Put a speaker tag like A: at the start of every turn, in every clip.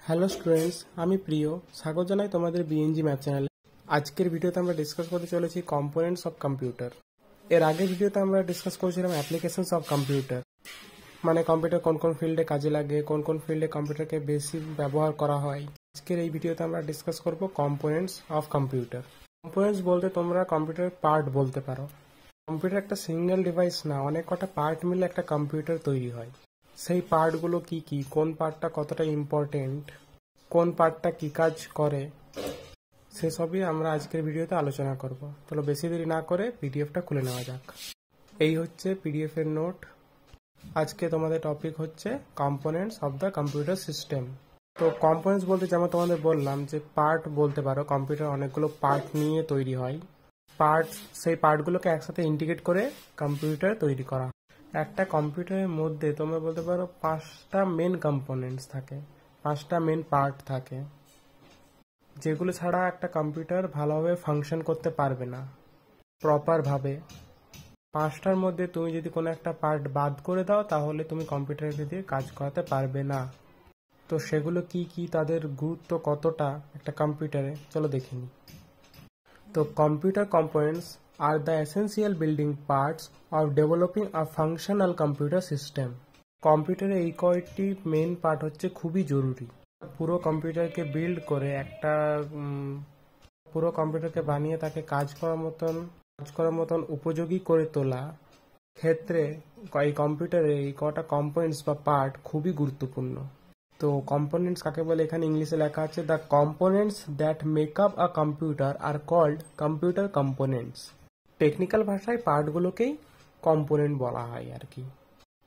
A: Hello students, আমি প্রিয়। স্বাগত জানাই তোমাদের বিএনজি ম্যাথ চ্যানেলে। আজকের ভিডিওতে আমরা ডিসকাস করতে চলেছি কম্পোনেন্টস অফ কম্পিউটার। এর আগের ভিডিওতে আমরা ডিসকাস করেছিলাম অ্যাপ্লিকেশনস অফ কম্পিউটার, মানে কম্পিউটার কোন কোন ফিল্ডে কাজে লাগে, কোন কোন ফিল্ডে কম্পিউটারকে বেশি ব্যবহার করা হয়। আজকের এই ভিডিওতে আমরা ডিসকাস করব কম্পোনেন্টস অফ কম্পিউটার। কম্পোনেন্টস বলতে তোমরা কম্পিউটার পার্ট বলতে পারো। কম্পিউটার একটা সিঙ্গেল ডিভাইস না, অনেক কটা পার্ট মিলে একটা কম্পিউটার তৈরি হয়। সেই পার্টগুলো কি কি, কোন পার্টটা কতটা ইম্পর্টেন্ট, কোন পার্টটা কি কাজ করে, সেসবই আমরা আজকের ভিডিওতে আলোচনা করব। চলো বেশি দেরি না করে পিডিএফটা খুলে নেওয়া যাক। এই হচ্ছে পিডিএফ এর নোট। আজকে তোমাদের টপিক হচ্ছে components of the computer system. তো কম্পোনেন্টস বলতে যেমন তোমাদের বললাম যে পার্ট বলতে পারো। কম্পিউটার অনেকগুলো পার্ট নিয়ে তৈরি হয়। সেই পার্টগুলোকে একসাথে ইন্টিগ্রেট করে কম্পিউটার তৈরি করা। একটা কম্পিউটারের মধ্যে তোমরা বলতে পারো 5টা মেন কম্পোনেন্টস থাকে, 5টা মেন পার্ট থাকে, যেগুলো ছাড়া একটা কম্পিউটার ভালোভাবে ফাংশন করতে পারবে না প্রপারভাবে। 5টার মধ্যে তুমি যদি কোনো একটা পার্ট বাদ করে দাও তাহলে তুমি কম্পিউটারকে দিয়ে কাজ করাতে পারবে না। তো সেগুলো কি কি, তাদের গুরুত্ব কতটা একটা কম্পিউটারে, চলো দেখিনি। তো computer components are the essential building parts of developing a functional computer system. কম্পিউটারে এই কয়েকটি মেন পার্ট হচ্ছে খুবই জরুরি। পুরো কম্পিউটারকে বিল্ড করে পুরো কম্পিউটারকে বানিয়ে তাকে কাজ করার মতন উপযোগী করে তোলা ক্ষেত্রে এই কম্পিউটারে এই কটা কম্পোনেন্টস বা পার্ট খুবই গুরুত্বপূর্ণ। তো কম্পোনেন্টস কাকে বলে এখানে ইংলিশে লেখা আছে, the components that make up a computer are called computer components. Technical ভাষায় পার্টগুলোকেই কম্পোনেন্ট বলা হয় আর কি।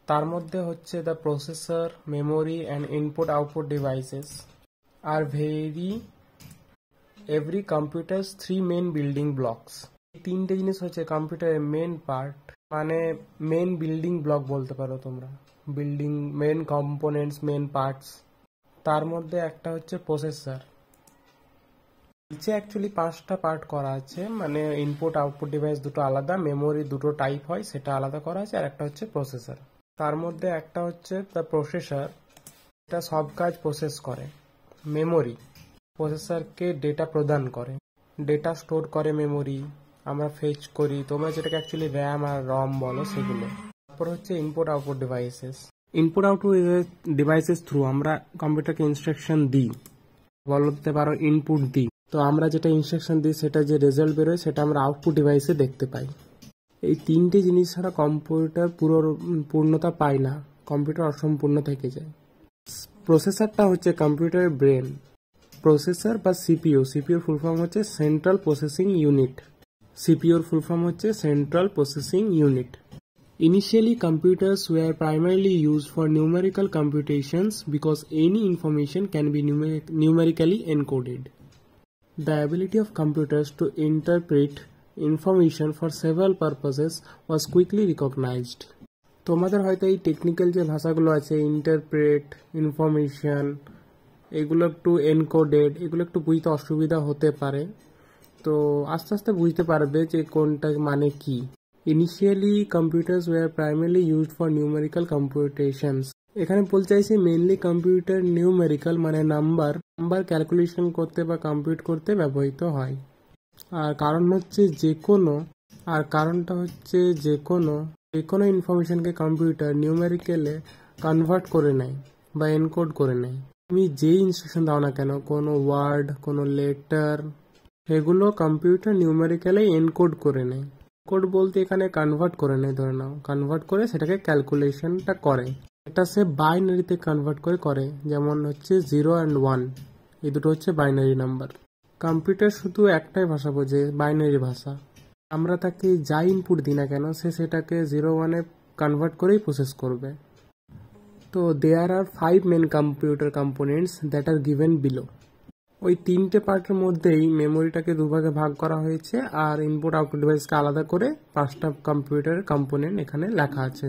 A: তার মধ্যে হচ্ছে the processor, memory and input output devices are every computer's 3 main building blocks. এই 3টে জিনিস হচ্ছে কম্পিউটারের মেন পার্ট, মানে মেন বিল্ডিং ব্লক বলতে পারো তোমরা। Building main components, main parts. তার মধ্যে একটা হচ্ছে প্রসেসর। নিচে অ্যাকচুয়ালি 5টা পার্ট করা আছে, মানে ইনপুট আউটপুট ডিভাইস দুটো আলাদা, মেমোরি দুটো টাইপ হয় সেটা আলাদা করা আছে, আর একটা হচ্ছে প্রসেসর। তার মধ্যে একটা হচ্ছে দ্য প্রসেসর, এটা সব কাজ প্রসেস করে। মেমোরি প্রসেসরকে ডেটা প্রদান করে, ডেটা স্টোর করে মেমোরি, আমরা ফেচ করি, তোমরা যেটাকে অ্যাকচুয়ালি র্যাম আর রম বলো সেগুলো। তারপর হচ্ছে input output devices. Input output devices through আমরা কম্পিউটারকে ইনস্ট্রাকশন দিই, বলতে পারো ইনপুট দিই। তো আমরা যেটা ইনস্ট্রাকশন দিই সেটা যে রেজাল্ট বেরোয় সেটা আমরা আউটপুট ডিভাইসে দেখতে পাই। এই 3টে জিনিস ছাড়া কম্পিউটার পূর্ণতা পায় না, কম্পিউটার অসম্পূর্ণ থেকে যায়। প্রসেসরটা হচ্ছে কম্পিউটারের ব্রেন। প্রসেসর বা সিপিইউ, সিপিইউর ফুল ফর্ম হচ্ছে সেন্ট্রাল প্রসেসিং ইউনিট। সিপিইউর ফুল ফর্ম হচ্ছে central processing unit. Initially, computers were primarily used for numerical computations because any information can be numerically encoded. The ability of computers to interpret information for several purposes was quickly recognized. তোমাদের হয়তো এই technical যে ভাষাগুলো আছে, interpret, information, এগুলো একটু encoded, এগুলো একটু বুঝতে অসুবিধা হতে পারে। তো আস্তে আস্তে বুঝতে পারবে যে কোনটা মানে কি। Initially, computers were primarily used for numerical computations. এখানে বলতে চাইছি মেইনলি কম্পিউটার নিউমেরিক্যাল মানে নাম্বার ক্যালকুলেশন করতে বা কম্পিউট করতে ব্যবহৃত হয়। আর কারণটা হচ্ছে যে কোনো ইনফরমেশনকে কম্পিউটার নিউমেরিক্যালে কনভার্ট করে নেয় বা এনকোড করে নেয়। তুমি যেই ইনস্ট্রাকশন দাও না কেন, কোনো ওয়ার্ড, কোনো লেটার, সেগুলো কম্পিউটার নিউমেরিক্যালে এনকোড করে নেয়। কোড বলতে এখানে কনভার্ট করে নেয়, ধরে নাও কনভার্ট করে সেটাকে ক্যালকুলেশনটা করে। এটা সে বাইনারিতে কনভার্ট করে, যেমন হচ্ছে 0 and 1, এই দুটো হচ্ছে বাইনারি নাম্বার। কম্পিউটার শুধু একটাই ভাষা বোঝে, বাইনারি ভাষা। আমরা তাকে যা ইনপুট দিই না কেন সে সেটাকে 0-1-এ কনভার্ট করেই প্রসেস করবে। তো there are 5 main computer components that are given below. ওই 3টে পার্টের মধ্যেই মেমোরিটাকে দুভাগে ভাগ করা হয়েছে, আর ইনপুট আউটপুট ডিভাইসকে আলাদা করে 5টা কম্পিউটার কম্পোনেন্ট এখানে লেখা আছে,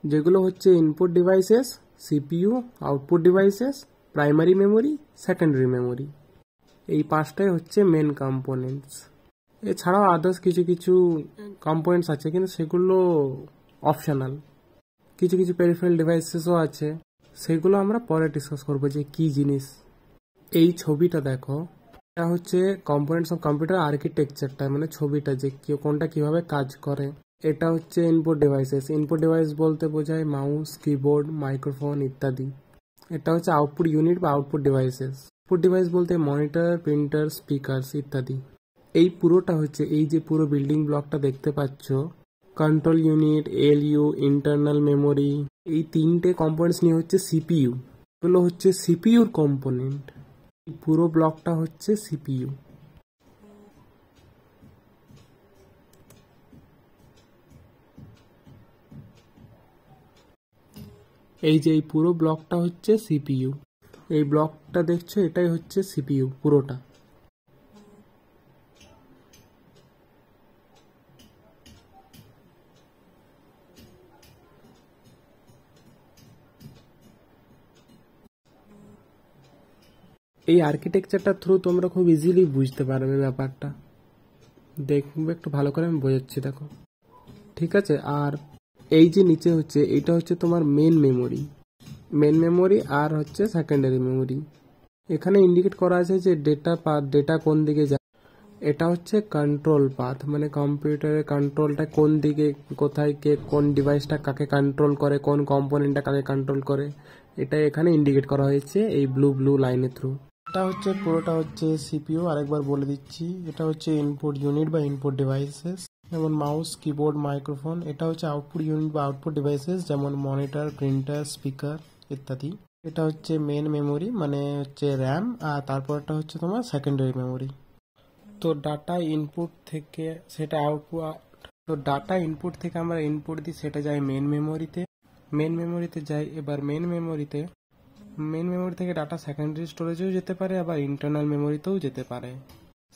A: যেগুলো হচ্ছে input devices, CPU, output devices, primary memory, secondary memory. এই 5টাই হচ্ছে মেন কম্পোনেন্টস। এছাড়াও আদার্স কিছু কিছু কম্পোনেন্টস আছে, কিন্তু সেগুলো অপশনাল। কিছু কিছু পেরিফেরাল ডিভাইসেসও আছে, সেগুলো আমরা পরে ডিসকাস করবো যে কি জিনিস এই ছবিটা দেখো, এটা হচ্ছে কম্পোনেন্টস অফ কম্পিউটার আর্কিটেকচারটা, মানে ছবিটা যে কোনটা কিভাবে কাজ করে। এটা হচ্ছে ইনপুট ডিভাইসেস। ইনপুট ডিভাইস বলতে বোঝায় মাউস, কিবোর্ড, মাইক্রোফোন ইত্যাদি। এটা হচ্ছে আউটপুট ইউনিট বা আউটপুট ডিভাইসেস। আউটপুট ডিভাইস বলতে মনিটর, প্রিন্টার, স্পিকারস ইত্যাদি। এই পুরোটা হচ্ছে, এই যে পুরো বিল্ডিং ব্লকটা দেখতে পাচ্ছ, control unit, LU, internal memory, এই তিনটে কম্পোনেন্টস নিয়ে হচ্ছে সিপিইউ। এগুলো হচ্ছে সিপিইউর কম্পোনেন্ট। এই পুরো ব্লকটা হচ্ছে সিপিইউ। এই যে এই পুরো ব্লকটা হচ্ছে সিপিইউ। এই ব্লকটা দেখছো, এটাই হচ্ছে সিপিইউ পুরোটা। এই আর্কিটেকচারটার থ্রু তোমরা খুব ইজিলি বুঝতে পারবে ব্যাপারটা। দেখবে একটু ভালো করে আমি বোঝাচ্ছি, দেখো। ঠিক আছে। আর এই যে নিচে হচ্ছে, এটা হচ্ছে তোমার মেন মেমোরি। মেন মেমোরি আর হচ্ছে সেকেন্ডারি মেমোরি। এখানে ইন্ডিকেট করা আছে যে ডেটা কোন দিকে যায়। এটা হচ্ছে কন্ট্রোল পাথ, মানে কম্পিউটারের কন্ট্রোলটা কোন দিকে, কোথায় কে কোন ডিভাইসটা কাকে কন্ট্রোল করে, কোন কম্পোনেন্টটা কাকে কন্ট্রোল করে, এটা এখানে ইন্ডিকেট করা হয়েছে এই ব্লু ব্লু লাইনের থ্রু। এটা হচ্ছে পুরোটা হচ্ছে সিপিইউ। আরেকবার বলে দিচ্ছি, এটা হচ্ছে ইনপুট ইউনিট বা ইনপুট ডিভাইসেস, যেমন মাউস, কিবোর্ড, মাইক্রোফোন। এটা হচ্ছে আউটপুট ইউনিট বা আউটপুট ডিভাইসেস, যেমন মনিটর, প্রিন্টার, স্পিকার ইত্যাদি। এটা হচ্ছে মেন মেমোরি, মানে হচ্ছে র্যাম। আর তারপরটা হচ্ছে তোমার সেকেন্ডারি মেমোরি। তো ডাটা ইনপুট থেকে সেটা আউটপুট, তো ডাটা ইনপুট থেকে আমরা ইনপুট দিই, সেটা যায় মেন মেমোরিতে। মেন মেমোরিতে যায়, এবার মেন মেমোরি থেকে ডাটা সেকেন্ডারি স্টোরেজেও যেতে পারে, আবার ইন্টারনাল মেমোরিতেও যেতে পারে।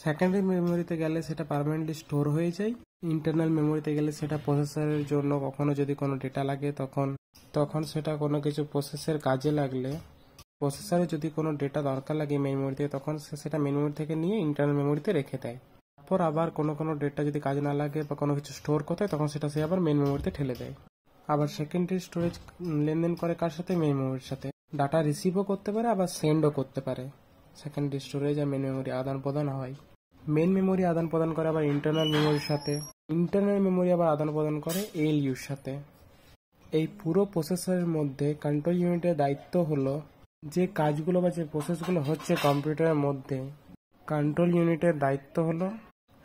A: সেকেন্ডারি মেমোরিতে গেলে সেটা পার্মানেন্টলি স্টোর হয়ে যায়। ইন্টারনাল মেমোরিতে গেলে সেটা প্রসেসরের জন্য কখনো যদি কোনো ডেটা লাগে তখন সেটা কোনো কিছু প্রসেসের কাজে লাগলে, প্রসেসরে যদি কোনো ডেটা দরকার লাগে মেমোরিতে, তখন সেটা মেমোরি থেকে নিয়ে ইন্টারনাল মেমোরিতে রেখে দেয়। তারপর আবার কোনো ডেটা যদি কাজে না লাগে বা কোনো কিছু স্টোর করতে হয়, তখন সেটা সে আবার মেন মেমোরিতে ঠেলে দেয়। আবার সেকেন্ডারি স্টোরেজ লেনদেন করে কার সাথে? মেন মেমোরির সাথে। ডাটা রিসিভও করতে পারে, আবার সেন্ডও করতে পারে। সেকেন্ডারি স্টোরেজ আর মেন মেমোরি আদান প্রদান হয়। মেন মেমোরি আদান প্রদান করে আবার ইন্টারনাল মেমোরির সাথে। ইন্টারনাল মেমোরি আবার আদান প্রদান করে এলইউর সাথে। এই পুরো প্রসেসরের মধ্যে কন্ট্রোল ইউনিটের দায়িত্ব হলো যে কাজগুলো বা যে প্রসেসগুলো হচ্ছে কম্পিউটারের মধ্যে, কন্ট্রোল ইউনিটের দায়িত্ব হলো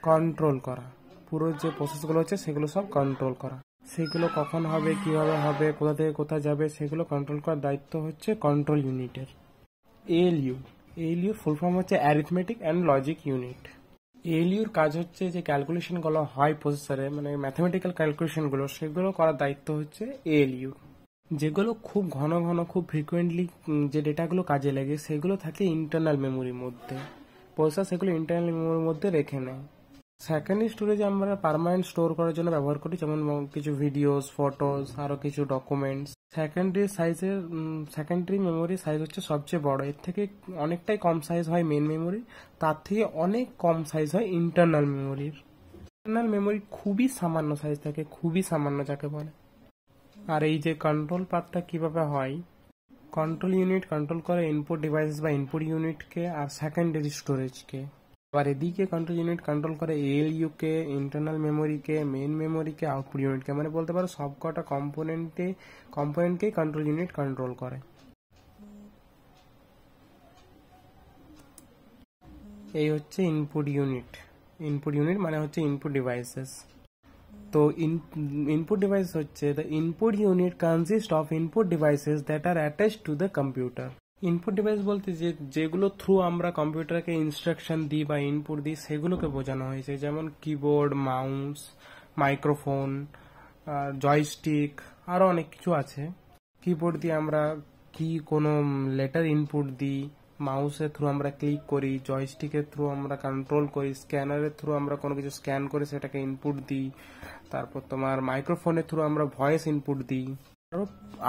A: কন্ট্রোল করা। পুরো যে প্রসেসগুলো হচ্ছে সেগুলো সব কন্ট্রোল করা। সেগুলো কখন হবে, কিভাবে হবে, কোথা থেকে কোথায় যাবে, সেগুলো কন্ট্রোল করার দায়িত্ব হচ্ছে কন্ট্রোল ইউনিটের। এএলইউ ফুল ফর্ম হচ্ছে অ্যারিথমেটিক অ্যান্ড লজিক ইউনিট। এএলইউর কাজ হচ্ছে যে ক্যালকুলেশনগুলো হয় প্রসেসরে, মানে ম্যাথমেটিক্যাল ক্যালকুলেশনগুলো, সেগুলো করার দায়িত্ব হচ্ছে এএলইউ। যেগুলো খুব ঘন ঘন, খুব ফ্রিকুয়েন্টলি যে ডেটাগুলো কাজে লাগে, সেগুলো থাকে ইন্টারনাল মেমোরির মধ্যে। প্রসেসর সেগুলো ইন্টারনাল মেমোরির মধ্যে রেখে নেয়। সেকেন্ডারি স্টোরেজ আমরা পার্মানেন্ট স্টোর করার জন্য ব্যবহার করি, যেমন কিছু ভিডিওস, ফটোস, আরো কিছু ডকুমেন্টস। সেকেন্ডারি মেমোরি সাইজ হচ্ছে সবচেয়ে বড়। এর থেকে অনেকটাই কম সাইজ হয় মেন মেমোরি, তার থেকে অনেক কম সাইজ হয় ইন্টারনাল মেমোরির। ইন্টারনাল মেমোরি খুবই সামান্য সাইজ থাকে, খুবই সামান্য যাকে বলে। আর এই যে কন্ট্রোল পার্টটা কিভাবে হয়, কন্ট্রোল ইউনিট কন্ট্রোল করে ইনপুট ডিভাইস বা ইনপুট ইউনিটকে আর সেকেন্ডারি স্টোরেজকে। আবার এদিকে কন্ট্রোল ইউনিট কন্ট্রোল করে এএলইউ কে, ইন্টারনাল মেমোরিকে, মেন মেমোরিকে, আউটপুট ইউনিটকে। মানে বলতে পারো সবকটা কম্পোনেন্টকেই কন্ট্রোল ইউনিট কন্ট্রোল করে। এই হচ্ছে ইনপুট ইউনিট। ইনপুট ইউনিট মানে হচ্ছে ইনপুট ডিভাইসেস। তো ইনপুট ডিভাইস হচ্ছে the input unit consist of input devices that R attached to the computer. Input device বলতে যেগুলো থ্রু আমরা কম্পিউটারকে ইনস্ট্রাকশন দিই বা ইনপুট দিই, সেগুলোকে বোঝানো হয়েছে। যেমন কিবোর্ড, মাউস, মাইক্রোফোন, জয়স্টিক, আরো অনেক কিছু আছে। কিবোর্ড দিয়ে আমরা কোনো লেটার ইনপুট দিই, মাউসের থ্রু আমরা ক্লিক করি, জয়স্টিকের থ্রু আমরা কন্ট্রোল করি, স্ক্যানারের থ্রু আমরা কোনো কিছু স্ক্যান করে সেটাকে ইনপুট দিই। তারপর তোমার মাইক্রোফোনের থ্রু আমরা ভয়েস ইনপুট দিই।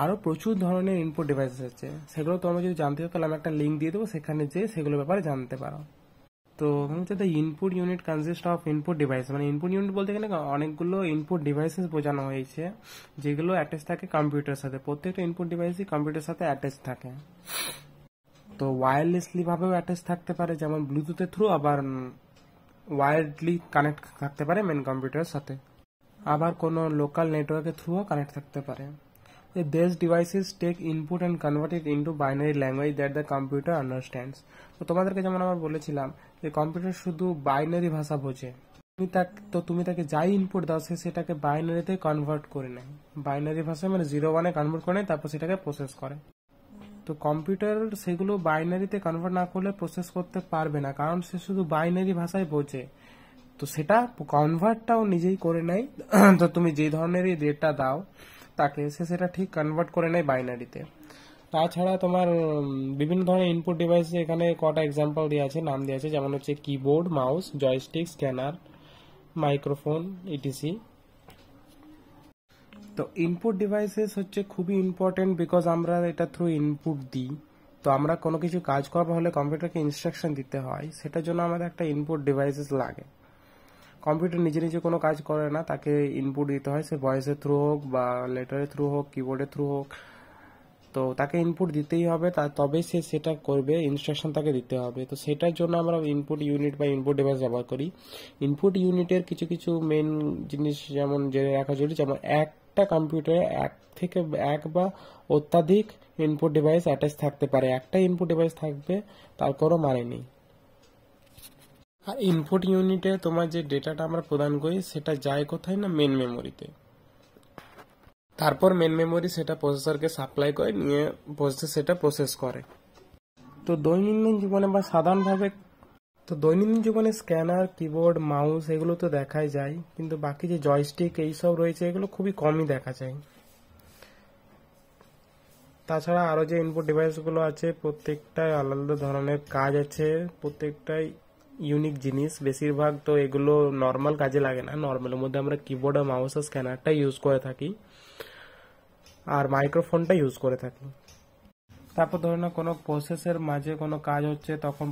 A: আরো প্রচুর ধরনের ইনপুট ডিভাইস আছে, সেগুলো তোমরা যদি জানতে চাও তাহলে আমি একটা লিঙ্ক দিয়ে দেবো, সেখানে যেয়ে সেগুলোর ব্যাপারে জানতে পারো। তো হচ্ছে the input unit consist of input device, মানে ইনপুট ইউনিট বলতে গেলে অনেকগুলো ইনপুট ডিভাইসেস বোঝানো হয়েছে, যেগুলো অ্যাটাচ থাকে কম্পিউটার সাথে। প্রত্যেকটা ইনপুট ডিভাইসই কম্পিউটার সাথে অ্যাটাচ থাকে। তো তো ওয়্যারলেসলি ভাবেও অ্যাটাচ থাকতে পারে, যেমন ব্লুটুথের থ্রু, আবার ওয়্যারডলি কানেক্ট থাকতে পারে মেন কম্পিউটারের সাথে, আবার কোনো লোকাল নেটওয়ার্কের থ্রুও কানেক্ট থাকতে পারে। These devices take input and convert it into binary language that the computer understands. তো তোমাদেরকে যেমন আমরা বলেছিলাম যে কম্পিউটার শুধু বাইনারি ভাষা বোঝে। তুমি তাকে যাই ইনপুট দাও সে সেটাকে বাইনারিতে কনভার্ট করে নেয়, বাইনারি ভাষায় মানে 0-1 কনভার্ট করে নেয়, তারপর সেটাকে প্রসেস করে। তো কম্পিউটার সেগুলো বাইনারিতে কনভার্ট না করলে প্রসেস করতে পারবে না, কারণ সে শুধু বাইনারি ভাষায় বোঝে। তো সেটা কনভার্টটাও নিজেই করে নেয়। তো তুমি যে ধরনেরই ডেটা দাও তাকে, সে সেটা ঠিক কনভার্ট করে নেয় বাইনারিতে। তাছাড়া তোমার বিভিন্ন ধরনের ইনপুট ডিভাইস এখানে কটা এক্সাম্পল দেওয়া আছে, নাম দেওয়া আছে, যেমন হচ্ছে keyboard, mouse, joystick, scanner, microphone, etc. তো ইনপুট ডিভাইসেস হচ্ছে খুবই ইম্পর্টেন্ট, বিকজ আমরা এটা থ্রু ইনপুট দিই। তো আমরা কোনো কিছু কাজ করা হলে কম্পিউটারকে ইনস্ট্রাকশন দিতে হয়, সেটার জন্য আমাদের একটা ইনপুট ডিভাইসেস লাগে। কম্পিউটার নিজে নিজে কোনো কাজ করে না, তাকে ইনপুট দিতে হয়, সে ভয়েসের থ্রু হোক বা লেটারের থ্রু হোক, কিবোর্ডের থ্রু হোক। তো তাকে ইনপুট দিতেই হবে, তবেই সে সেটা করবে, ইনস্ট্রাকশন তাকে দিতে হবে। তো সেটার জন্য আমরা ইনপুট ইউনিট বা ইনপুট ডিভাইস ব্যবহার করি। ইনপুট ইউনিটের কিছু কিছু মেন জিনিস যেমন জেনে রাখা জরুরি, যেমন একটা কম্পিউটারে এক বা অত্যাধিক ইনপুট ডিভাইস অ্যাটাচ থাকতে পারে। একটা ইনপুট ডিভাইস থাকবে তার কোনো মানে নেই। আর ইনপুট ইউনিটে তোমার যে ডেটাটা আমরা প্রদান করি সেটা যায় কোথায় না, মেন মেমোরিতে। তারপর মেন মেমোরি সেটা প্রসেসরকে সাপ্লাই করে, নিয়ে প্রসেসর সেটা প্রসেস করে। তো দৈনন্দিন জীবনে বা সাধারণভাবে দৈনন্দিন জীবনে স্ক্যানার, কিবোর্ড, মাউস এগুলো তো দেখাই যায়, কিন্তু বাকি যে জয়স্টিক এইসব রয়েছে এগুলো খুবই কমই দেখা যায়। তাছাড়া আরো যে ইনপুট ডিভাইসগুলো আছে প্রত্যেকটাই আলাদা ধরনের কাজ আছে, প্রত্যেকটাই ইউনিক জিনিস। বেশিরভাগ তো এগুলো নর্মাল কাজে লাগে না, নর্মালের মধ্যে আমরা কিবোর্ড আর মাউস আর স্ক্যানারটা ইউজ করে থাকি, আর মাইক্রোফোনটা ইউজ করে থাকি। তারপর ধরে না কোনো প্রসেসের মাঝে কোনো কাজ হচ্ছে, তখন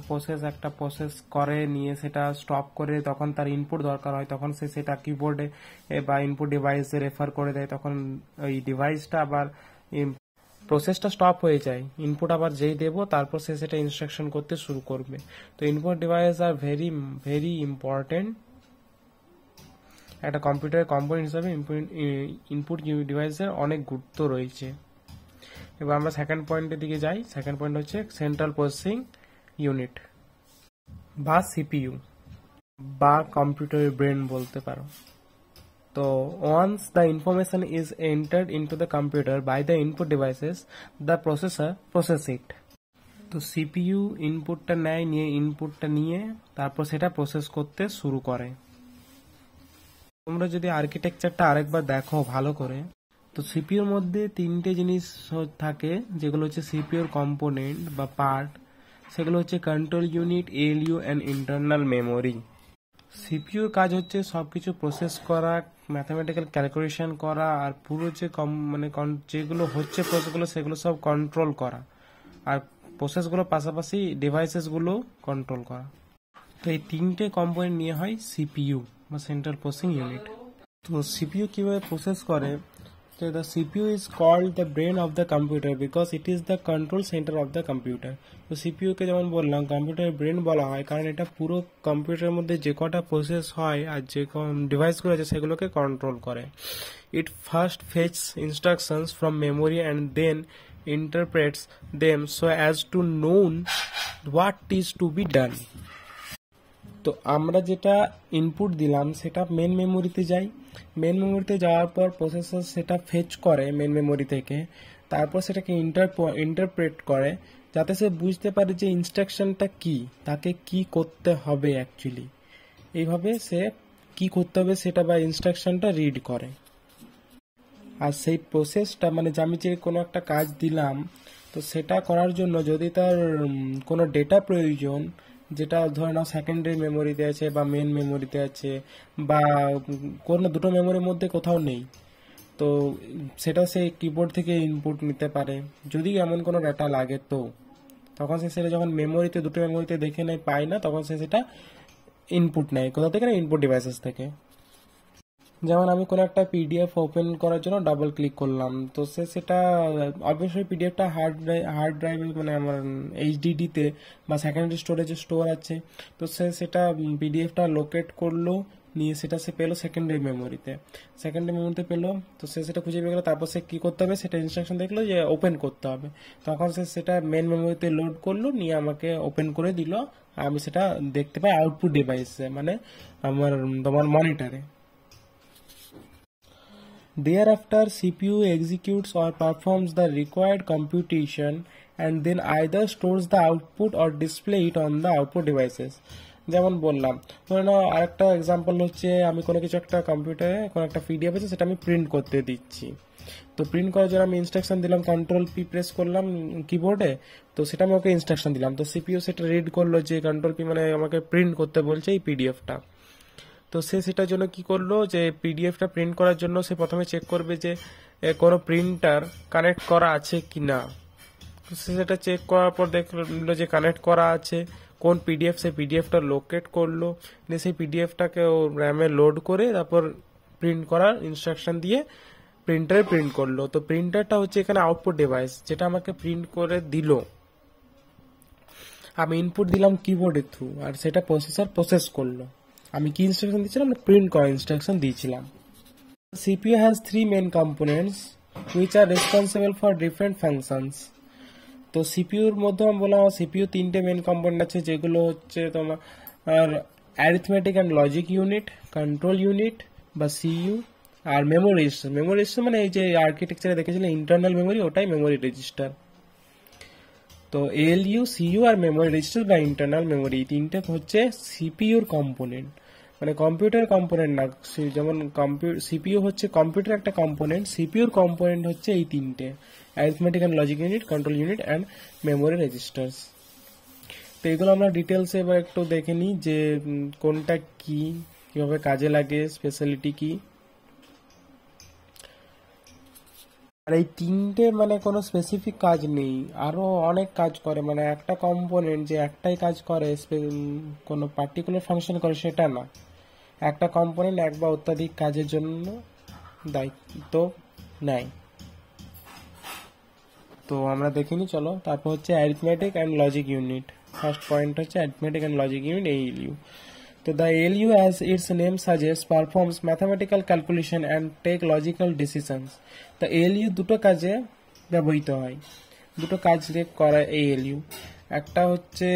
A: একটা প্রসেস করে নিয়ে সেটা স্টপ করে, তখন তার ইনপুট দরকার হয়, তখন সে সেটা কিবোর্ডে বা ইনপুট ডিভাইসে রেফার করে দেয়, তখন ওই ডিভাইসটা আবার প্রসেসটা স্টপ হয়ে যায়, ইনপুট আবার যেই দেবো তারপর সে সেটা ইনস্ট্রাকশন করতে শুরু করবে। তো input device are very very important একটা কম্পিউটারের কম্পোনেন্ট হিসাবে। ইনপুট ডিভাইসের অনেক গুরুত্ব রয়েছে। এবার আমরা সেকেন্ড পয়েন্টের দিকে যাই। সেকেন্ড পয়েন্ট হচ্ছে সেন্ট্রাল প্রসেসিং ইউনিট বা সিপিইউ বা কম্পিউটারের ব্রেন বলতে পারো। তো once the information is entered into the computer by the input devices, the processor process it. তো সিপিইউ ইনপুটটা নেয়, নিয়ে ইনপুটটা নিয়ে তারপর সেটা প্রসেস করতে শুরু করে। তোমরা যদি আর্কিটেকচারটা আরেকবার দেখো ভালো করে, তো সিপিইউর মধ্যে তিনটে জিনিস থাকে, যেগুলো হচ্ছে সিপিইউর কম্পোনেন্ট বা পার্ট। সেগুলো হচ্ছে control unit, ALU and internal memory. সিপিইউর কাজ হচ্ছে সবকিছু প্রসেস করা, ম্যাথমেটিক্যাল ক্যালকুলেশন করা, আর পুরো যে যেগুলো হচ্ছে প্রসেসগুলো সেগুলো সব কন্ট্রোল করা, আর প্রসেসগুলো পাশাপাশি ডিভাইসেসগুলো কন্ট্রোল করা। তো এই তিনটে কম্পোনেন্ট নিয়ে হয় সিপিইউ বা সেন্ট্রাল প্রসেসিং ইউনিট। তো সিপিইউ কিভাবে প্রসেস করে? So the CPU is called the brain of the computer because it is the control center of the computer. তো CPU কে যেমন বললাম কম্পিউটারের ব্রেন বলা হয়, কারণ এটা পুরো কম্পিউটারের মধ্যে যে কটা প্রসেস হয় আর যে ডিভাইসগুলো আছে সেগুলোকে কন্ট্রোল করে। It first fetches instructions from memory and then interprets them so as to know what is to be done. তো আমরা যেটা ইনপুট দিলাম সেটা মেন মেমোরিতে যায়, মেন মেমোরিতে যাওয়ার পর প্রসেসর সেটা ফেচ করে মেন মেমোরি থেকে, তারপর সেটাকে ইন্টারপ্রেট করে যাতে সে বুঝতে পারে যে ইনস্ট্রাকশনটা কি, তাকে কি করতে হবে অ্যাকচুয়ালি। এইভাবে সে কি করতে হবে সেটা বা ইনস্ট্রাকশনটা রিড করে। আর সেই প্রসেসটা মানে আমি যে কোনো একটা কাজ দিলাম, তো সেটা করার জন্য যদি তার কোনো ডেটা প্রয়োজন, যেটা ধরে নাও সেকেন্ডারি মেমোরিতে আছে বা মেন মেমোরিতে আছে বা কোনো দুটো মেমোরির মধ্যে কোথাও নেই, তো সেটা সে কিবোর্ড থেকে ইনপুট নিতে পারে। যদি এমন কোনো ডাটা লাগে তো তখন সে সেটা যখন মেমোরিতে দুটো মেমোরিতে দেখে নেয়, পায় না, তখন সে সেটা ইনপুট নেয় কোথা থেকে না, ইনপুট ডিভাইসেস থেকে। যেমন আমি কোনো একটা পিডিএফ ওপেন করার জন্য ডাবল ক্লিক করলাম, তো সেটা অবশ্যই পিডিএফটা হার্ড ড্রাইভে মানে আমার এইচডিডিতে বা সেকেন্ডারি স্টোরেজে স্টোর আছে, তো সেটা পিডিএফটা লোকেট করলো, নিয়ে সেটা সে পেলো সেকেন্ডারি মেমোরিতে পেলো, তো সেটা খুঁজে পেয়ে গেলো। তারপর সে কী করতে হবে, সেটা ইনস্ট্রাকশন দেখলো যে ওপেন করতে হবে, তখন সেটা মেন মেমোরিতে লোড করলো, নিয়ে আমাকে ওপেন করে দিল। আমি সেটা দেখতে পাই আউটপুট ডিভাইসে, মানে আমার তোমার মনিটরে। Thereafter, CPU executes or performs the required computation and then either stores the output or display it on the output devices. যেমন বললাম, ধরে নাও আরেকটা এক্সাম্পল হচ্ছে, আমি কোনো কিছু একটা কম্পিউটারে কোনো একটা পিডিএফ আছে, সেটা আমি প্রিন্ট করতে দিচ্ছি। তো প্রিন্ট করার জন্য আমি ইনস্ট্রাকশন দিলাম, কন্ট্রোল পি প্রেস করলাম কিবোর্ডে, তো সেটা আমি ওকে ইনস্ট্রাকশন দিলাম, তো সিপিইউ সেটা রিড করলো যে কন্ট্রোল পি মানে আমাকে প্রিন্ট করতে বলছে এই পিডিএফটা। তো সেটার জন্য কি করলো, যে পিডিএফটা প্রিন্ট করার জন্য সে প্রথমে চেক করবে যে কোনো প্রিন্টার কানেক্ট করা আছে কি না। সেটা চেক করার পর দেখলো যে কানেক্ট করা আছে, কোন পিডিএফ, সেই পিডিএফটা লোকেট করলো, সেই পিডিএফটাকে ও র্যামে লোড করে তারপর প্রিন্ট করার ইনস্ট্রাকশন দিয়ে প্রিন্টারে প্রিন্ট করলো। তো প্রিন্টারটা হচ্ছে এখানে আউটপুট ডিভাইস, যেটা আমাকে প্রিন্ট করে দিল। আমি ইনপুট দিলাম কিবোর্ডের থ্রু, আর সেটা প্রসেসর প্রসেস করলো। আমি কি ইনস্ট্রাকশন দিয়েছিলাম, প্রিন্ট করার ইনস্ট্রাকশন দিয়েছিলাম। CPU has three main components which are responsible for different functions. তো সিপিইউর মধ্যে আমি বললাম সিপিইউ তিনটে মেন কম্পোনেন্ট আছে, যেগুলো হচ্ছে তোমার arithmetic and logic unit, control unit বা সিইউ, আর মেমোরি রেজিস্টার। মেমোরি রেজিস্টার মানে এই যে আর্কিটেকচারে দেখেছিলেন ইন্টারনাল মেমোরি, ওটাই মেমোরি রেজিস্টার। তো এএলইউ, সিইউ আর মেমোরি রেজিস্টার বা ইন্টারনাল মেমোরি, এই তিনটে হচ্ছে সিপিইউর কম্পোনেন্ট, মানে কম্পিউটার কম্পোনেন্ট না। যেমন সিপিইউ হচ্ছে কম্পিউটার একটা কম্পোনেন্ট, সিপিইউর কম্পোনেন্ট হচ্ছে এই তিনটে, arithmetic and logic unit, control unit and memory registers. তো এগুলো আমরা ডিটেলসে এবার একটু দেখে নিই যে কোনটা কি, কিভাবে কাজে লাগে, স্পেশালিটি কি। আর এই তিনটে মানে কোনো স্পেসিফিক কাজ নেই, আরো অনেক কাজ করে, মানে একটা কম্পোনেন্ট যে একটাই কাজ করে, কোনো পার্টিকুলার ফাংশন করে সেটা না। একটা কম্পোনেন্ট এক বা অত্যাধিক কাজের জন্য দায়িত্ব নেয়। তো আমরা দেখিনি, চলো। তারপর হচ্ছে arithmetic and logic unit. First point হচ্ছে arithmetic and logic unit, ALU. তো the ALU as its name suggests performs mathematical calculation and take logical decisions. তো এএলইউ দুটো কাজে ব্যবহৃত হয়, দুটো কাজ করে এএলইউ। একটা হচ্ছে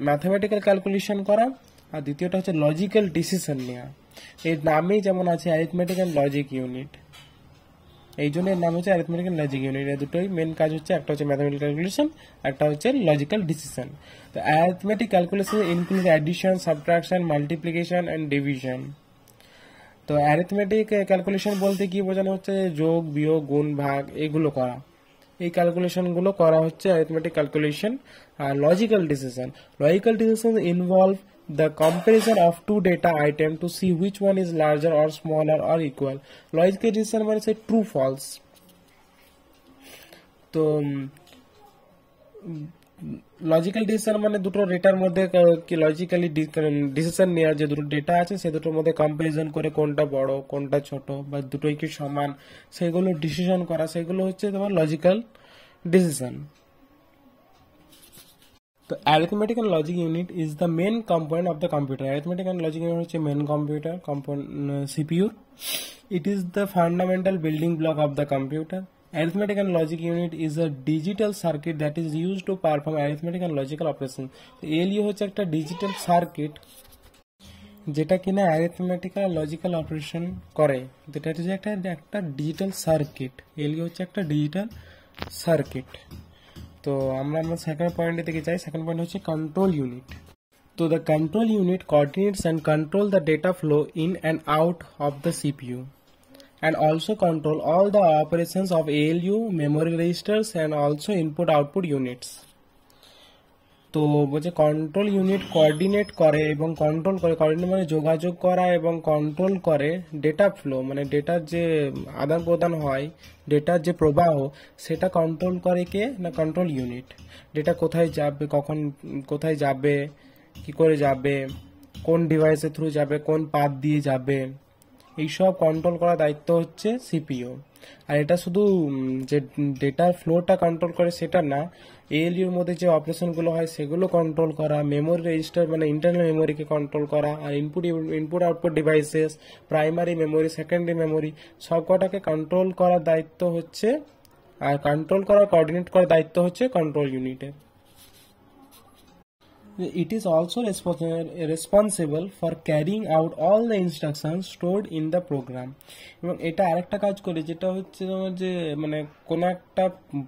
A: ম্যাথমেটিক্যাল ক্যালকুলেশন করা, আর দ্বিতীয়টা হচ্ছে লজিক্যাল ডিসিশন নেওয়া। এর নামেই যেমন আছে অ্যারিথমেটিক অ্যান্ড লজিক ইউনিট, এই জন্য এর নাম হচ্ছে অ্যারিথমেটিক অ্যান্ড লজিক ইউনিট। এই দুটোই মেন কাজ হচ্ছে, একটা হচ্ছে ম্যাথমেটিক্যাল ক্যালকুলেশন, একটা হচ্ছে লজিক্যাল ডিসিশন। তো arithmetic calculation include addition, subtraction, multiplication and division. তো অ্যারিথমেটিক ক্যালকুলেশন বলতে কি বোঝানো হচ্ছে, যোগ, বিয়োগ, গুণ, ভাগ এগুলো করা, এই ক্যালকুলেশনগুলো করা হচ্ছে অ্যারিথমেটিক ক্যালকুলেশন। আর logical decision involve the comparison of two data item to see which one is larger or smaller or equal. Logical decision মানে হচ্ছে true false। তো লজিক্যাল ডিসিশন মানে দুটো ডেটার মধ্যে কি লজিক্যালি ডিসিশন নেওয়া, যে দুটো ডেটা আছে সে দুটোর মধ্যে কম্পারিজন করে কোনটা বড় কোনটা ছোট বা দুটোই কি সমান, সেগুলো ডিসিশন করা, সেগুলো হচ্ছে তোমার logical decision. The arithmetic and logic unit is the main component of the computer. Arithmetic and logic unit is the main computer component, CPU. It is the fundamental building block of the computer. Arithmetic and logic unit is a digital circuit that is used to perform arithmetic and logical operations. ALU হচ্ছে একটা digital circuit যেটা কিনা arithmetical আর logical operation করে, যেটা হচ্ছে একটা digital circuit. ALU হচ্ছে একটা ডিজিটাল সার্কিট। তো আমরা সেকেন্ড পয়েন্টের দিকে যাই। সেকেন্ড পয়েন্ট হচ্ছে কন্ট্রোল ইউনিট। তো the control unit coordinates and control the data flow in and out of the CPU and also control all the operations of ALU, memory registers and also input output units. তো বলছে control unit coordinate করে এবং control করে, coordinate মানে যোগাযোগ করা এবং control করে ডেটা ফ্লো, মানে ডেটার যে আদান প্রদান হয়, ডেটার যে প্রবাহ, সেটা কন্ট্রোল করে কে না, কন্ট্রোল ইউনিট। ডেটা কোথায় যাবে, কখন কোথায় যাবে, কি করে যাবে, কোন ডিভাইসের থ্রু যাবে, কোন পাথ দিয়ে যাবে, এইসব কন্ট্রোল করার দায়িত্ব হচ্ছে সিপিইউ। আর এটা শুধু যে ডেটার ফ্লোটা কন্ট্রোল করে সেটা না, এএলইউর মধ্যে যে অপারেশনগুলো হয় সেগুলো কন্ট্রোল করা, মেমোরি রেজিস্টার মানে ইন্টারনাল মেমোরিকে কন্ট্রোল করা, আর input output devices, primary memory, secondary memory সব কটাকে কন্ট্রোল করার দায়িত্ব হচ্ছে, আর কন্ট্রোল করার কোঅর্ডিনেট করার দায়িত্ব হচ্ছে কন্ট্রোল ইউনিটের। It is also responsible for carrying out all the instructions stored in the program। এবং এটা আরেকটা কাজ করে, যেটা হচ্ছে তোমার যে মানে কোনো একটা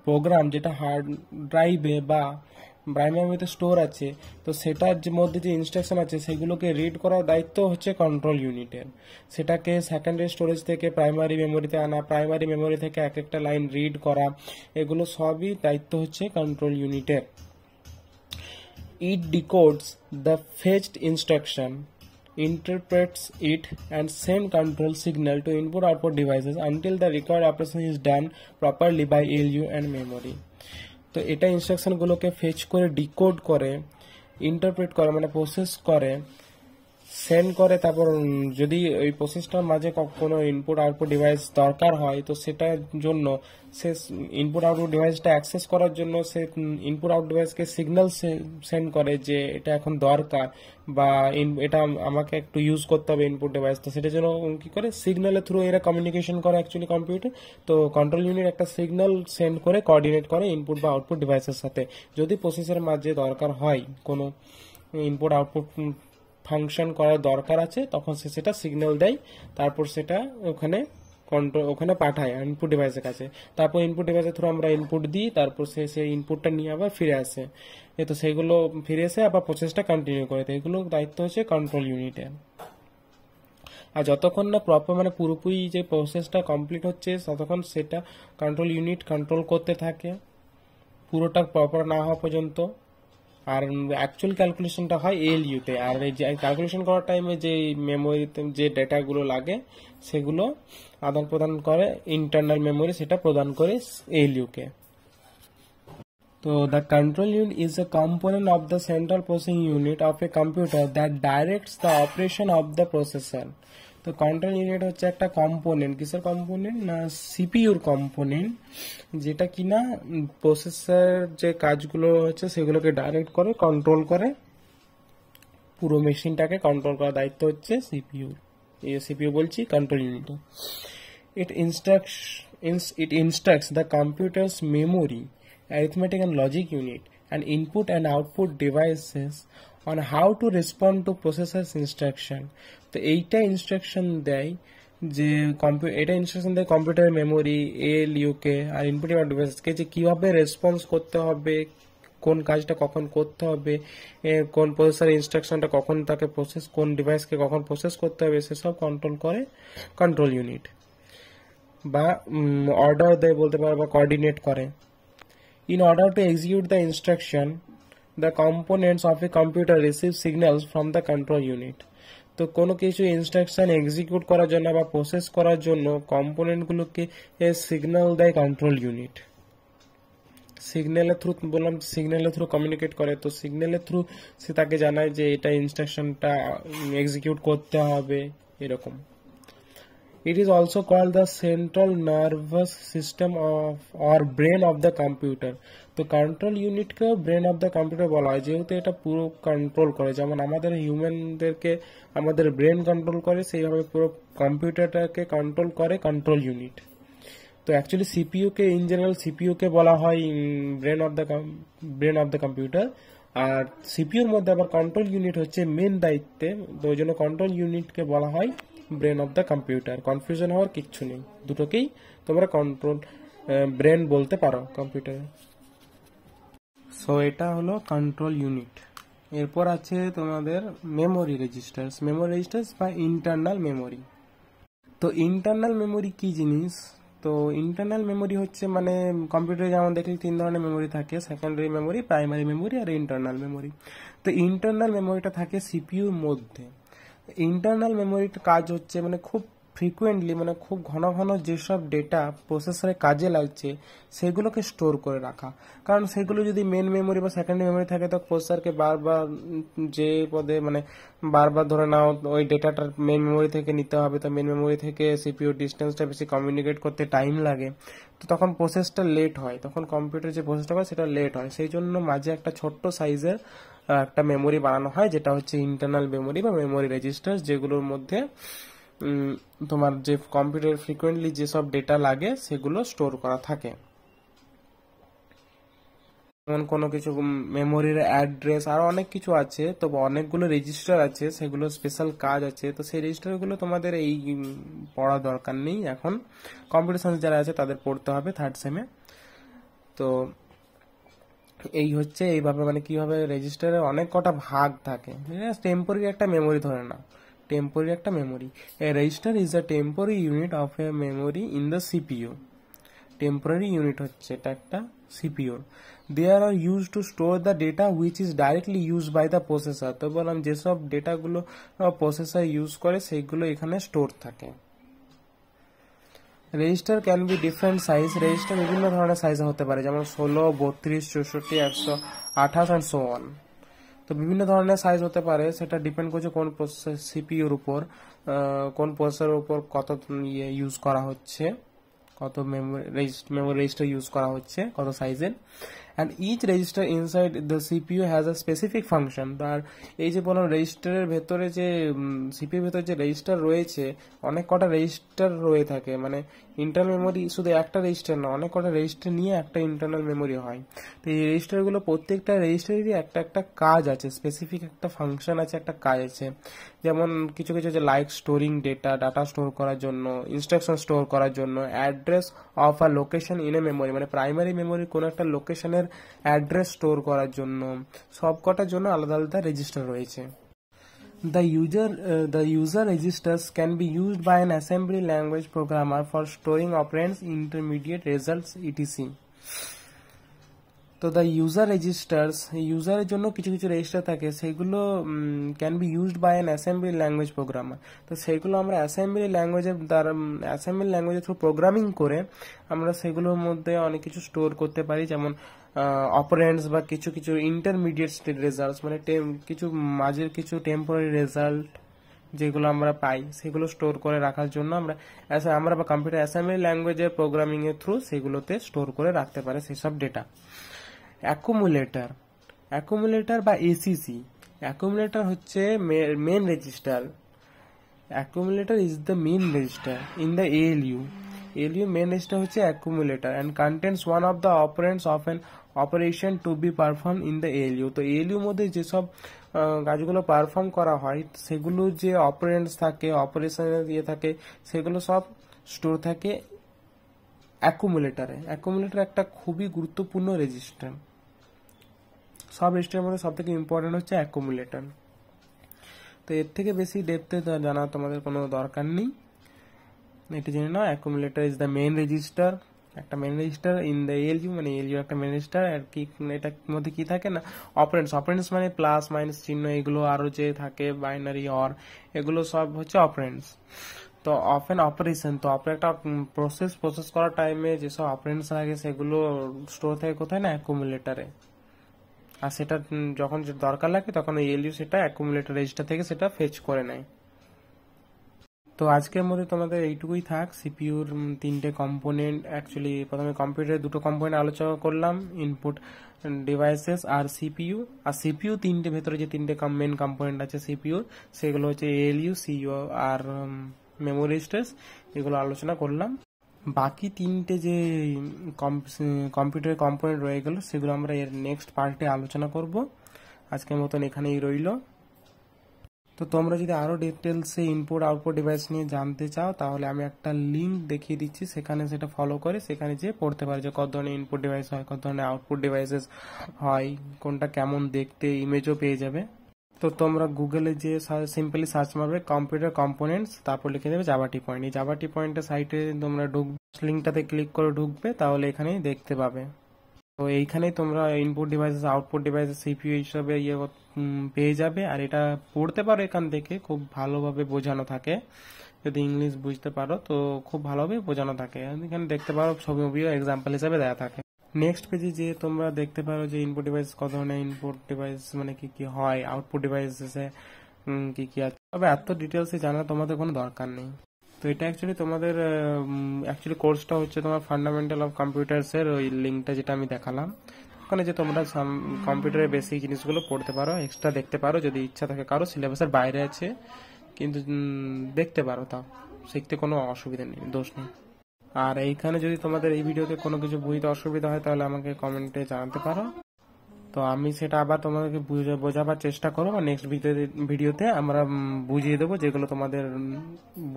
A: প্রোগ্রাম যেটা হার্ড ড্রাইভে বা প্রাইমারিতে স্টোর আছে, তো সেটার যে মধ্যে যে ইনস্ট্রাকশন আছে সেগুলোকে রিড করার দায়িত্ব হচ্ছে কন্ট্রোল ইউনিটের। সেটাকে সেকেন্ডারি স্টোরেজ থেকে প্রাইমারি মেমোরিতে আনা, প্রাইমারি মেমোরি থেকে এক একটা লাইন রিড করা, এগুলো সবই দায়িত্ব হচ্ছে কন্ট্রোল ইউনিটের। It decodes the fetched instruction, interprets it, and send control signal to input-output devices until the required operation is done properly by ALU and memory। তো এটা ইনস্ট্রাকশনগুলোকে ফেচ করে, ডিকোড করে, ইন্টারপ্রেট করে মানে প্রসেস করে, সেন্ড করে, তারপর যদি ওই প্রসেসটার মাঝে কোনো ইনপুট আউটপুট ডিভাইস দরকার হয় তো সেটার জন্য সে ইনপুট আউটপুট ডিভাইসটা অ্যাক্সেস করার জন্য সে ইনপুট আউট ডিভাইসকে সিগন্যাল সেন্ড করে যে এটা এখন দরকার বা এটা আমাকে একটু ইউজ করতে হবে ইনপুট ডিভাইস। তো সেটার জন্য কি করে, সিগন্যালের থ্রু এরা কমিউনিকেশন করে অ্যাকচুয়ালি কম্পিউটার। তো কন্ট্রোল ইউনিট একটা সিগন্যাল সেন্ড করে কোঅর্ডিনেট করে ইনপুট বা আউটপুট ডিভাইসের সাথে। যদি প্রসেসের মাঝে দরকার হয় কোনো ইনপুট আউটপুট ফাংশন করার দরকার আছে তখন সে সেটা সিগন্যাল দেয়, তারপর সেটা ওখানে পাঠায় ইনপুট ডিভাইসের কাছে। তারপর ইনপুট ডিভাইসের থ্রু আমরা ইনপুট দিই, তারপর সে সেই ইনপুটটা নিয়ে আবার ফিরে আসে। তো সেইগুলো ফিরে এসে আবার প্রসেসটা কন্টিনিউ করে। তো এগুলো দায়িত্ব হচ্ছে কন্ট্রোল ইউনিটের। আর যতক্ষণ না প্রপার মানে পুরোপুরি যে প্রসেসটা কমপ্লিট হচ্ছে ততক্ষণ সেটা কন্ট্রোল ইউনিট কন্ট্রোল করতে থাকে পুরোটা প্রপার না হওয়া পর্যন্ত। আর অ্যাকচুয়াল ক্যালকুলেশনটা হয় এএলইউতে। আর এই যে ক্যালকুলেশন করার টাইমে যে মেমোরিতে যে ডেটাগুলো লাগে সেগুলো আদান প্রদান করে ইন্টারনাল মেমোরি, সেটা প্রদান করে এএলইউকে। তো the control unit is a component of the central processing unit of a computer that directs the operation of the processor. তো কন্ট্রোল ইউনিট হচ্ছে একটা কম্পোনেন্ট, কিসের কম্পোনেন্ট না সিপিইউর কম্পোনেন্ট, যেটা কিনা প্রসেসর যে কাজগুলো হচ্ছে সেগুলোকে ডাইরেক্ট করে, কন্ট্রোল করে, পুরো মেশিনটাকে কন্ট্রোল করার দায়িত্ব হচ্ছে সিপিইউর। এই সিপিইউ বলছি control unit. It instructs the computer's memory, arithmetic and logic unit, and input and output devices on how to respond to processor's instruction। তো এইটা ইনস্ট্রাকশন দেয় যে এটা ইনস্ট্রাকশন দেয় কম্পিউটারের মেমোরি, এএলইউকে আর ইনপুট ডিভাইসকে যে কিভাবে রেসপন্স করতে হবে, কোন কাজটা কখন করতে হবে, কোন প্রসেসর ইনস্ট্রাকশনটা কখন তাকে প্রসেস, কোন ডিভাইসকে কখন প্রসেস করতে হবে, সেসব কন্ট্রোল করে কন্ট্রোল ইউনিট, বা অর্ডার দেয় বলতে পারো, বা কোঅর্ডিনেট করে। In order to execute the instruction, the components of a computer receive signals from the control unit। তো কোনো কিছু ইনস্ট্রাকশন এক্সিকিউট করার জন্য বা প্রসেস করার জন্য কম্পোনেন্টগুলোকে সিগন্যাল দেয় কন্ট্রোল ইউনিট। সিগন্যালের থ্রু বললাম, সিগন্যালের থ্রু কমিউনিকেট করে। তো সিগন্যালের থ্রু সে তাকে জানায় যে এটা ইনস্ট্রাকশনটা এক্সিকিউট করতে হবে, এরকম। It is also called the central nervous system of or brain of the computer। তো কন্ট্রোল ইউনিটকেও ব্রেন অফ দ্য কম্পিউটার বলা হয়, যেহেতু এটা পুরো কন্ট্রোল করে। যেমন আমাদের হিউম্যানদেরকে আমাদের ব্রেন কন্ট্রোল করে, সেইভাবে পুরো কম্পিউটারটাকে কন্ট্রোল করে কন্ট্রোল ইউনিট। তো অ্যাকচুয়ালি সিপিইউকে ইন জেনারেল সিপিইউকে বলা হয় ব্রেন অফ দ্য কম্পিউটার। আর সিপিইউর মধ্যে আবার কন্ট্রোল ইউনিট হচ্ছে মেন দায়িত্বে, তো ওই জন্য কন্ট্রোল ইউনিটকে বলা হয় brain of the computer. Confusion হওয়ার কিচ্ছু নেই, দুটোকেই তোমরা কন্ট্রোল ব্রেন বলতে পারো কম্পিউটারে। সো এটা হলো কন্ট্রোল ইউনিট। এরপর আছে তোমাদের মেমোরি রেজিস্টার্স বা ইন্টারনাল মেমোরি। তো ইন্টারনাল মেমোরি কি জিনিস? তো ইন্টারনাল মেমোরি হচ্ছে মানে কম্পিউটারে যেমন দেখলে তিন ধরনের মেমোরি থাকে, সেকেন্ডারি মেমোরি, প্রাইমারি মেমোরি আর ইন্টারনাল মেমোরি। তো ইন্টারনাল মেমোরিটা থাকে সিপিইউর মধ্যে। ইন্টারনাল মেমোরির কাজ হচ্ছে মানে খুব ফ্রিকুয়েন্টলি মানে খুব ঘন ঘন যেসব ডেটা প্রসেসরে কাজে লাগছে সেগুলোকে স্টোর করে রাখা। কারণ সেগুলো যদি মেন মেমোরি বা সেকেন্ডারি মেমোরি থাকে তো প্রসেসরকে বারবার যে পদে মানে বারবার ধরে নাও ওই ডেটাটার মেন মেমোরি থেকে নিতে হবে, তো মেন মেমোরি থেকে সিপিইউ ডিস্টেন্সটা বেশি কমিউনিকেট করতে টাইম লাগে, তো তখন প্রসেসটা লেট হয়, তখন কম্পিউটার যে প্রসেসটা করে সেটা লেট হয়। সেই জন্য মাঝে একটা ছোট্ট সাইজের একটা মেমোরি বানানো হয়, যেটা হচ্ছে ইন্টারনাল মেমোরি বা মেমোরি রেজিস্টার, যেগুলোর মধ্যে তোমার যে কম্পিউটার ফ্রিকোয়েন্টলি যেসব ডেটা লাগে সেগুলো স্টোর করা থাকে। যেমন কোনো কিছু মেমোরির অ্যাড্রেস আরো অনেক কিছু আছে, তো অনেকগুলো রেজিস্টার আছে, সেগুলো স্পেশাল কাজ আছে, তো সেই রেজিস্টারগুলো তোমাদের এই পড়া দরকার নেই এখন। কম্পিউটার সায়েন্স যারা আছে তাদের পড়তে হবে থার্ড সেমে। তো এই হচ্ছে এইভাবে মানে কিভাবে রেজিস্টারের অনেক কটা ভাগ থাকে। টেম্পোরারি একটা মেমোরি ধরে নাও, টেম্পোরারি একটা memory, a register is a temporary unit of a memory in the CPU. Temporary unit হচ্ছে এটা একটা CPU. There are use to store the data which is directly use by the processor. তো বললাম যেসব ডেটাগুলো processor use করে সেইগুলো এখানে store থাকে। Register can be different size, register বিভিন্ন ধরনের সাইজ হতে পারে, যেমন 16, 32, 64, 128 অ্যান্ড সো অন। তো বিভিন্ন ধরনের সাইজ হতে পারে, সেটা ডিপেন্ড করছে কোন সিপিইউর উপর, কোন প্রসেসরের উপর কত ইউজ করা হচ্ছে, কত মেমোরি রেজিস্টার ইউজ করা হচ্ছে, কত সাইজের। And each register inside the CPU has a specific function. আর এই যে বললাম রেজিস্টারের ভেতরে যে সিপিইউর ভেতরে যে রেজিস্টার রয়েছে, অনেক কটা রেজিস্টার রয়ে থাকে, মানে ইন্টারনাল মেমোরি শুধু একটা রেজিস্টার না, অনেক কটা রেজিস্টার নিয়ে একটা ইন্টারনাল মেমোরি হয়। তো এই রেজিস্টারগুলো প্রত্যেকটা রেজিস্টারেরই একটা একটা কাজ আছে, স্পেসিফিক একটা ফাংশন আছে, একটা কাজ আছে। যেমন কিছু কিছু যে like storing data, data store করার জন্য, ইনস্ট্রাকশন স্টোর করার জন্য, address of a location in a memory, মানে প্রাইমারি মেমোরি কোনো একটা লোকেশনের অ্যাড্রেস স্টোর করার জন্য, সব কটার জন্য আলাদা আলাদা রেজিস্টার রয়েছে। The user registers can be used by an assembly language programmer for storing operands, intermediate results, etc. তো দ্য ইউজার রেজিস্টার্স, ইউজারের জন্য কিছু কিছু রেজিস্টার থাকে, সেগুলো can be used by an assembly language programmer. তো সেগুলো আমরা অ্যাসেম্বলি ল্যাঙ্গুয়েজের দ্বারা, অ্যাসেম্বলি ল্যাঙ্গুয়েজের থ্রু প্রোগ্রামিং করে আমরা সেগুলোর মধ্যে অনেক কিছু স্টোর করতে পারি, যেমন অপারেন্টস বা কিছু কিছু ইন্টারমিডিয়েট স্টেট রেজাল্টস, মানে কিছু মাঝের কিছু টেম্পোরারি রেজাল্ট যেগুলো আমরা পাই সেগুলো স্টোর করে রাখার জন্য আমরা বা কম্পিউটার অ্যাসেম্বলি ল্যাঙ্গুয়েজের প্রোগ্রামিং এর থ্রু সেগুলোতে স্টোর করে রাখতে পারে সেসব ডেটা। অ্যাকুমুলেটর বা এসিসি, অ্যাকুমুলেটর হচ্ছে main register. Accumulator is the main register in the ALU. ALU main register হচ্ছে accumulator and contents one of the operands of an operation to be perform in the ALU. তো ALU মধ্যে যেসব কাজগুলো perform করা হয় সেগুলো যে অপারেন্টস থাকে, অপারেশনের দিয়ে থাকে, সেগুলো সব স্টোর থাকে অ্যাকুমুলেটরে। অ্যাকুমুলেটর একটা খুবই গুরুত্বপূর্ণ রেজিস্টার, সব রেজিস্টারের মধ্যে সব থেকে ইম্পর্টেন্ট হচ্ছে অ্যাকুমুলেটর। তো এর থেকে বেশি ডেপথে জানা তোমাদের কোনো দরকার নেই, এটা জেনে নাও। Accumulator is the main register, একটা main register in the ALU, মানে এএলইউ একটা মেন রেজিস্টার। আর কি এটার মধ্যে কি থাকে না, অপারেন্টস মানে প্লাস মাইনাস চিহ্ন, এগুলো আরো যে থাকে বাইনারি অর, এগুলো সব হচ্ছে অপারেন্টস। তো অফ এন অপারেশন, তো একটা প্রসেস করার টাইমে যেসব অপারেন্টস লাগে সেগুলো স্টোর থাকে কোথায় না, অ্যাকুমুলেটরে। আর সেটা যখন দরকার লাগে তখন এএলইউ সেটা অ্যাকুমুলেটর রেজিস্টার থেকে সেটা ফেচ করে নেয়। তো আজকের মধ্যে তোমাদের এইটুকুই থাক। সিপিইউর তিনটে কম্পোনেন্ট, অ্যাকচুয়ালি প্রথমে কম্পিউটারের দুটো কম্পোনেন্ট আলোচনা করলাম, ইনপুট ডিভাইসেস আর সিপিইউ। আর সিপিইউ তিনটে ভেতরে যে তিনটে মেন কম্পোনেন্ট আছে সিপিইউর, সেগুলো হচ্ছে এএলইউ, সিইউ আর মেমোরি স্টেজ, এগুলো আলোচনা করলাম। বাকি তিনটে যে কম্পিউটারের কম্পোনেন্ট রয়ে গেল সেগুলো আমরা এর নেক্সট পার্টে আলোচনা করব। আজকের মতন এখানেই রইল। তো তোমরা যদি আরো ডিটেলসে ইনপুট আউটপুট ডিভাইস নিয়ে জানতে চাও তাহলে আমি একটা লিঙ্ক দেখিয়ে দিচ্ছি, সেখানে সেটা ফলো করে সেখানে যেয়ে পড়তে পারো যে কত ধরনের ইনপুট ডিভাইস হয়, কত ধরনের আউটপুট ডিভাইসেস হয়, কোনটা কেমন দেখতে, ইমেজও পেয়ে যাবে। তো তোমরা গুগলে যে সিম্পলি সার্চ মারবে কম্পিউটার কম্পোনেন্টস, তারপর লিখে দেবে জাভাটি পয়েন্ট। এই জাভাটি পয়েন্টের সাইটে তোমরা লিঙ্কটাতে ক্লিক করে ঢুকবে, তাহলে এখানেই দেখতে পাবে। তো এইখানেই তোমরা input devices, output devices, CPU হিসাবে পেয়ে যাবে। আর এটা পড়তে পারো এখান থেকে, খুব ভালোভাবে বোঝানো থাকে যদি ইংলিশ বুঝতে পারো তো খুব ভালোভাবে বোঝানো থাকে। এখানে দেখতে পারো ছবি মুভিও এক্সাম্পল হিসেবে দেওয়া থাকে। নেক্সট পেজে যে তোমরা দেখতে পারো যে ইনপুট ডিভাইস কত ধরনের ইনপুট ডিভাইস মানে কি কি হয়, আউটপুট ডিভাইসে কি কি আছে, তবে এত ডিটেলসে জানা তোমাদের কোনো দরকার নেই। তো এটা অ্যাকচুয়ালি তোমাদের অ্যাকচুয়ালি কোর্সটা হচ্ছে তোমার ফান্ডামেন্টাল অফ কম্পিউটার্স এর ওই লিঙ্কটা যেটা আমি দেখালাম, ওখানে যে তোমরা কম্পিউটারের বেসিক জিনিসগুলো পড়তে পারো, এক্সট্রা দেখতে পারো যদি ইচ্ছা থাকে কারো, সিলেবাসের বাইরে আছে কিন্তু দেখতে পারো, তাও শিখতে কোনো অসুবিধা নেই, দোষ নেই। আর এইখানে যদি তোমাদের এই ভিডিওতে কোনো কিছু বুঝতে অসুবিধা হয় তাহলে আমাকে কমেন্টে জানাতে পারো, তো আমি সেটা আবার তোমাদেরকে বোঝাবার চেষ্টা করবো, বা নেক্সট ভিডিওতে আমরা বুঝিয়ে দেবো। যেগুলো তোমাদের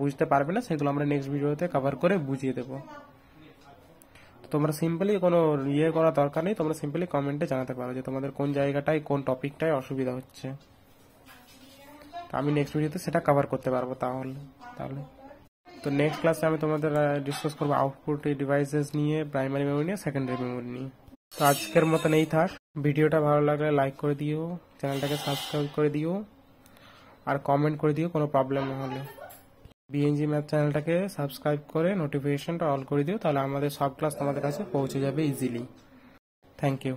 A: বুঝতে পারবে না সেগুলো আমরা নেক্সট ভিডিওতে কভার করে বুঝিয়ে দেবো। তোমরা সিম্পলি কোনো ইয়ে করার দরকার নেই, তোমরা সিম্পলি কমেন্টে জানাতে পারো যে তোমাদের কোন জায়গাটায় কোন টপিকটায় অসুবিধা হচ্ছে, আমি নেক্সট ভিডিওতে সেটা কভার করতে পারবো। তাহলে তো নেক্সট ক্লাসে আমি তোমাদের ডিসকাস করবো আউটপুট ডিভাইসেস নিয়ে, প্রাইমারি মেমোরি নিয়ে, সেকেন্ডারি মেমোরি নিয়ে। তো আজকের মতন এই থাক। ভিডিওটা ভালো লাগলে লাইক করে দিও, চ্যানেলটাকে সাবস্ক্রাইব করে দিও, আর কমেন্ট করে দিও কোনো প্রবলেম না হলে। বিএনজি ম্যাথ চ্যানেলটাকে সাবস্ক্রাইব করে নোটিফিকেশনটা অল করে দিও, তাহলে আমাদের সব ক্লাস তোমাদের কাছে পৌঁছে যাবে ইজিলি। Thank you.